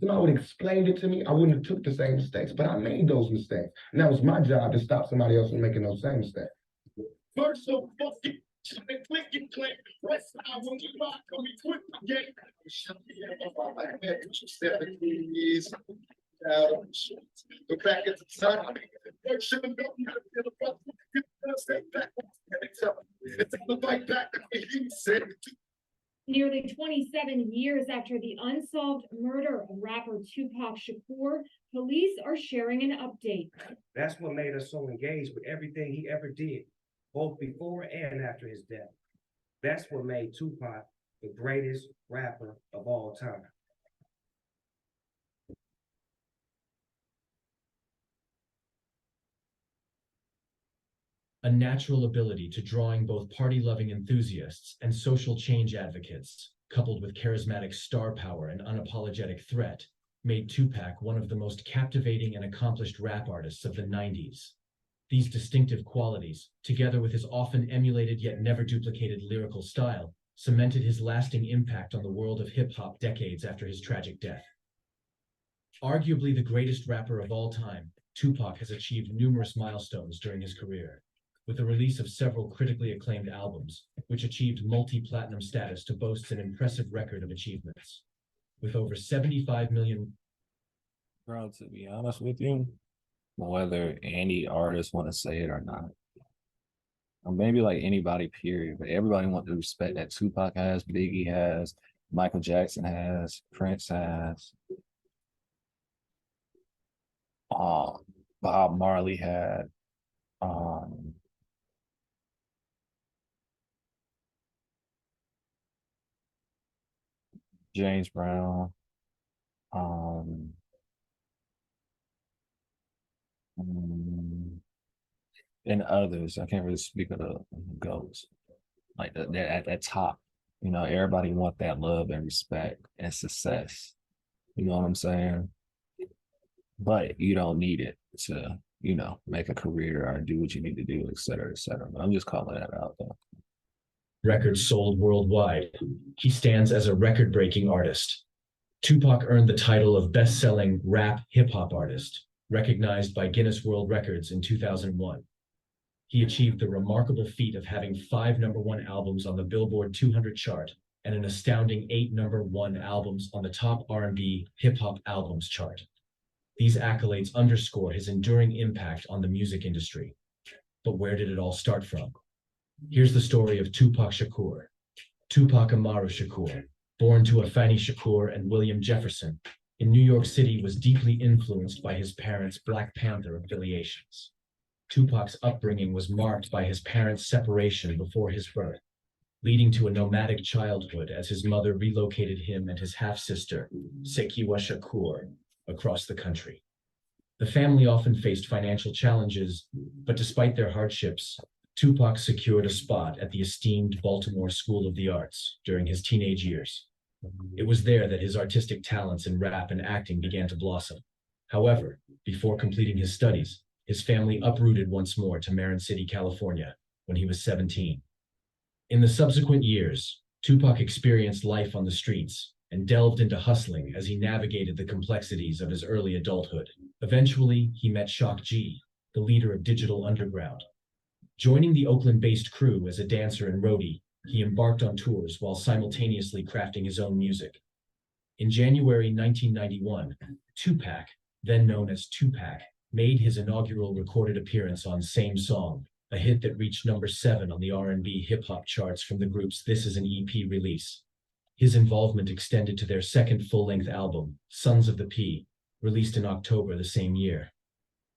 somebody would explained it to me, I wouldn't have took the same mistakes. But I made those mistakes. And that was my job to stop somebody else from making those same mistakes. First so fucking clicking click. West side when we rock, when we quit the game. 17 years. Go back at the time. Nearly 27 years after the unsolved murder of rapper 2Pac Shakur, police are sharing an update. That's what made us so engaged with everything he ever did, both before and after his death. That's what made Tupac the greatest rapper of all time. A natural ability to drawing both party-loving enthusiasts and social change advocates, coupled with charismatic star power and unapologetic threat, made 2Pac one of the most captivating and accomplished rap artists of the 90s. These distinctive qualities, together with his often emulated yet never duplicated lyrical style, cemented his lasting impact on the world of hip-hop decades after his tragic death. Arguably the greatest rapper of all time, Tupac has achieved numerous milestones during his career, with the release of several critically acclaimed albums, which achieved multi-platinum status to boast an impressive record of achievements. With over 75 million... Bro, to be honest with you, whether any artist want to say it or not, or maybe like anybody, period, but everybody want the respect that Tupac has, Biggie has, Michael Jackson has, Prince has, Bob Marley had, James Brown, and others. I can't really speak of the GOATs. Like they're at that top. You know, everybody want that love and respect and success. You know what I'm saying? But you don't need it to, you know, make a career or do what you need to do, et cetera, et cetera. But I'm just calling that out though. Records sold worldwide. He stands as a record-breaking artist. Tupac earned the title of best-selling rap hip-hop artist, recognized by Guinness World Records in 2001. He achieved the remarkable feat of having 5 #1 albums on the Billboard 200 chart and an astounding 8 #1 albums on the top R&B hip-hop albums chart. These accolades underscore his enduring impact on the music industry. But where did it all start from? Here's the story of 2Pac Shakur. Tupac Amaru Shakur, born to Afeni Shakur and William Jefferson, in New York City, was deeply influenced by his parents' Black Panther affiliations. Tupac's upbringing was marked by his parents' separation before his birth, leading to a nomadic childhood as his mother relocated him and his half-sister, Sekiwa Shakur, across the country. The family often faced financial challenges, but despite their hardships, Tupac secured a spot at the esteemed Baltimore School of the Arts during his teenage years. It was there that his artistic talents in rap and acting began to blossom. However, before completing his studies, his family uprooted once more to Marin City, California, when he was 17. In the subsequent years, Tupac experienced life on the streets and delved into hustling as he navigated the complexities of his early adulthood. Eventually, he met Shock G, the leader of Digital Underground. Joining the Oakland-based crew as a dancer and roadie, he embarked on tours while simultaneously crafting his own music. In January 1991, 2Pac, then known as 2Pac, made his inaugural recorded appearance on Same Song, a hit that reached #7 on the R&B hip-hop charts from the group's This Is an EP release. His involvement extended to their second full-length album, Sons of the P, released in October the same year.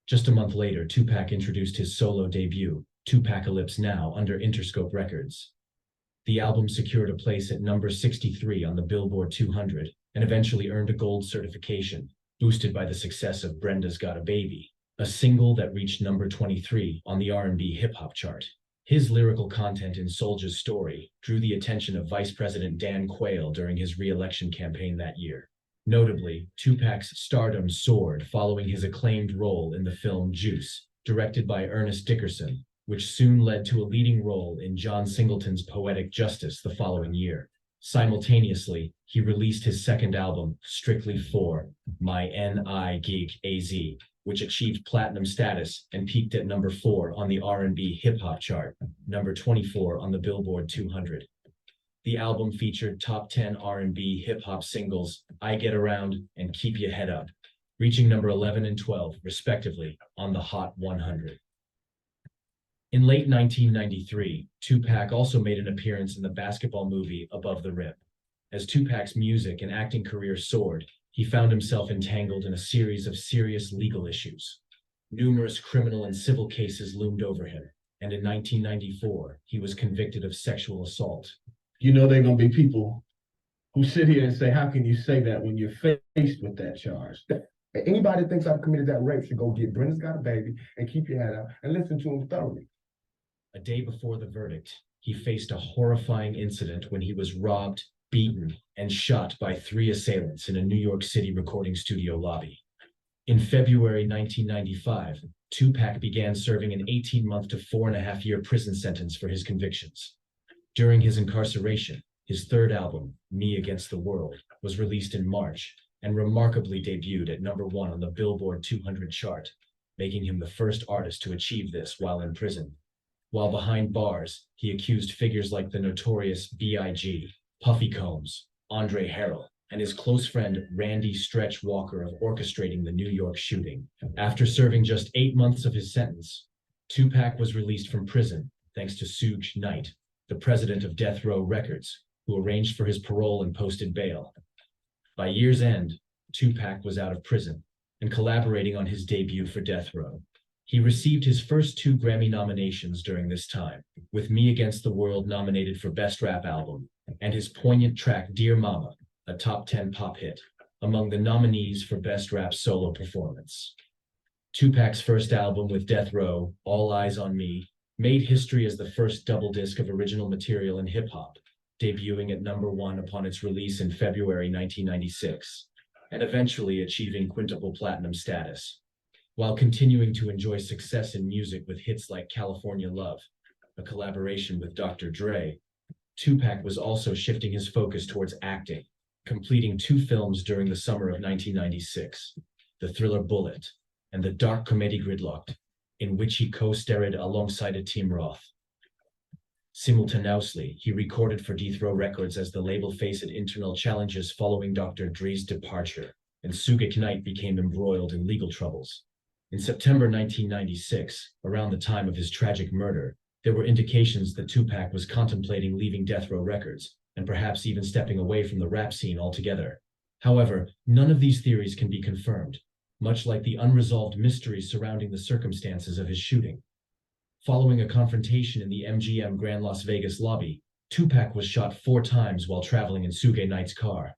Just a month later, 2Pac introduced his solo debut, 2Pacalypse Now, under Interscope Records. The album secured a place at #63 on the Billboard 200 and eventually earned a gold certification, boosted by the success of Brenda's Got a Baby, a single that reached #23 on the R&B hip-hop chart. His lyrical content in Soulja's Story drew the attention of Vice President Dan Quayle during his re-election campaign that year. Notably, 2Pac's stardom soared following his acclaimed role in the film Juice, directed by Ernest Dickerson, which soon led to a leading role in John Singleton's Poetic Justice the following year. Simultaneously, he released his second album, Strictly For My N.I. Geek A.Z., which achieved platinum status and peaked at number 4 on the R&B hip-hop chart, number 24 on the Billboard 200. The album featured top 10 R&B hip-hop singles, I Get Around and Keep Your Head Up, reaching number 11 and 12, respectively, on the Hot 100. In late 1993, 2Pac also made an appearance in the basketball movie Above the Rim. As 2Pac's music and acting career soared, he found himself entangled in a series of serious legal issues. Numerous criminal and civil cases loomed over him, and in 1994, he was convicted of sexual assault. You know, there are going to be people who sit here and say, how can you say that when you're faced with that charge? Anybody that thinks I've committed that rape should go get Brenda's Got a Baby and keep your head up and listen to him thoroughly. A day before the verdict, he faced a horrifying incident when he was robbed, beaten, and shot by 3 assailants in a New York City recording studio lobby. In February 1995, 2Pac began serving an 18-month to 4.5-year prison sentence for his convictions. During his incarceration, his third album, Me Against the World, was released in March and remarkably debuted at number 1 on the Billboard 200 chart, making him the first artist to achieve this while in prison. While behind bars, he accused figures like the notorious B.I.G., Puffy Combs, Andre Harrell, and his close friend Randy Stretch Walker of orchestrating the New York shooting. After serving just 8 months of his sentence, 2Pac was released from prison thanks to Suge Knight, the president of Death Row Records, who arranged for his parole and posted bail. By year's end, 2Pac was out of prison and collaborating on his debut for Death Row. He received his first 2 Grammy nominations during this time, with Me Against the World nominated for Best Rap Album, and his poignant track Dear Mama, a top 10 pop hit, among the nominees for Best Rap Solo Performance. 2Pac's first album with Death Row, All Eyes on Me, made history as the first double disc of original material in hip-hop, debuting at number 1 upon its release in February 1996, and eventually achieving quintuple platinum status. While continuing to enjoy success in music with hits like California Love, a collaboration with Dr. Dre, 2Pac was also shifting his focus towards acting, completing 2 films during the summer of 1996, the thriller Bullet and the dark comedy Gridlocked, in which he co-starred alongside Tim Roth. Simultaneously, he recorded for Death Row Records as the label faced internal challenges following Dr. Dre's departure, and Suge Knight became embroiled in legal troubles. In September 1996, around the time of his tragic murder, there were indications that 2Pac was contemplating leaving Death Row Records, and perhaps even stepping away from the rap scene altogether. However, none of these theories can be confirmed, much like the unresolved mysteries surrounding the circumstances of his shooting. Following a confrontation in the MGM Grand Las Vegas lobby, 2Pac was shot 4 times while traveling in Suge Knight's car.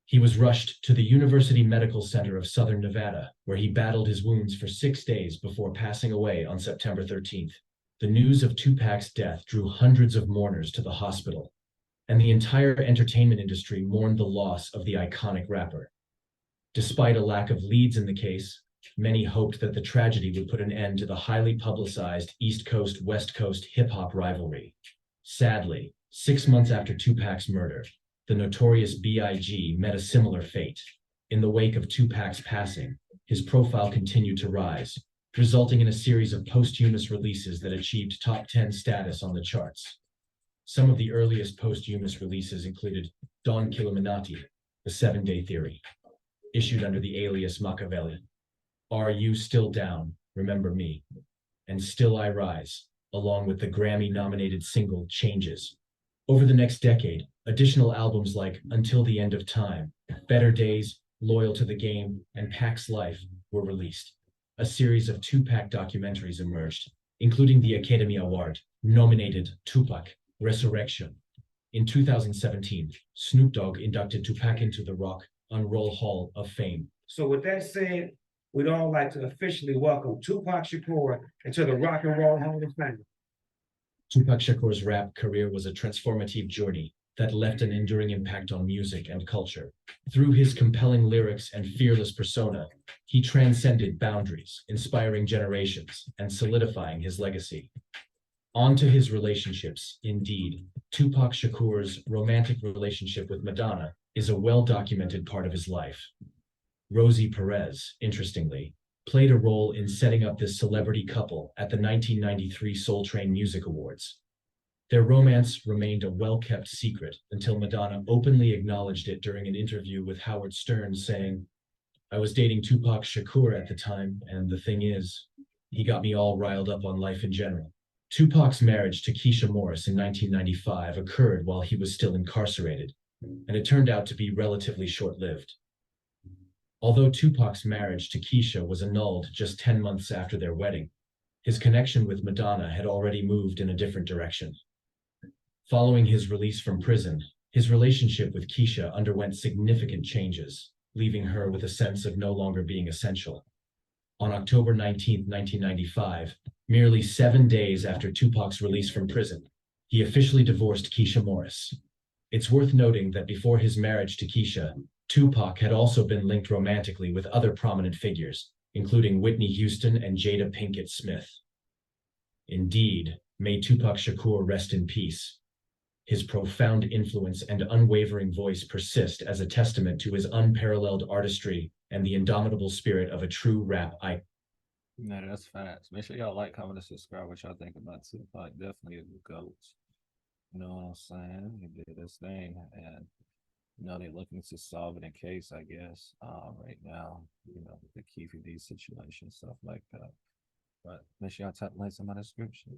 He was rushed to the University Medical Center of Southern Nevada, where he battled his wounds for 6 days before passing away on September 13th. The news of 2Pac's death drew hundreds of mourners to the hospital, and the entire entertainment industry mourned the loss of the iconic rapper. Despite a lack of leads in the case, many hoped that the tragedy would put an end to the highly publicized East Coast-West Coast hip-hop rivalry. Sadly, 6 months after 2Pac's murder, the notorious B.I.G. met a similar fate. In the wake of 2Pac's passing, his profile continued to rise, resulting in a series of posthumous releases that achieved top 10 status on the charts. Some of the earliest posthumous releases included Don Killuminati, The 7-Day Theory, issued under the alias Machiavelli, Are You Still Down, Remember Me, and Still I Rise, along with the Grammy-nominated single Changes. Over the next decade, additional albums like Until the End of Time, Better Days, Loyal to the Game, and Pac's Life were released. A series of 2Pac documentaries emerged, including the Academy Award-nominated 2Pac Resurrection. In 2017, Snoop Dogg inducted 2Pac into the Rock and Roll Hall of Fame. So with that said, we'd all like to officially welcome 2Pac Shakur into the Rock and Roll Hall of Fame. 2Pac Shakur's rap career was a transformative journey that left an enduring impact on music and culture. Through his compelling lyrics and fearless persona, he transcended boundaries, inspiring generations and solidifying his legacy. On to his relationships. Indeed, 2Pac Shakur's romantic relationship with Madonna is a well-documented part of his life. Rosie Perez, interestingly, played a role in setting up this celebrity couple at the 1993 Soul Train Music Awards. Their romance remained a well-kept secret until Madonna openly acknowledged it during an interview with Howard Stern, saying, "I was dating 2Pac Shakur at the time, and the thing is, he got me all riled up on life in general." 2Pac's marriage to Keisha Morris in 1995 occurred while he was still incarcerated, and it turned out to be relatively short-lived. Although 2Pac's marriage to Keisha was annulled just 10 months after their wedding, his connection with Madonna had already moved in a different direction. Following his release from prison, his relationship with Keisha underwent significant changes, leaving her with a sense of no longer being essential. On October 19, 1995, merely 7 days after 2Pac's release from prison, he officially divorced Keisha Morris. It's worth noting that before his marriage to Keisha, 2Pac had also been linked romantically with other prominent figures, including Whitney Houston and Jada Pinkett Smith. Indeed, may 2Pac Shakur rest in peace. His profound influence and unwavering voice persist as a testament to his unparalleled artistry and the indomitable spirit of a true rap icon. No, that's facts. Make sure y'all like, comment, and subscribe. What y'all think about Tupac? Definitely a GOAT. You know what I'm saying? He did this thing, and they're looking to solve it in case, I guess, right now. The key for these situations, stuff like that. But make sure y'all tap links in my description.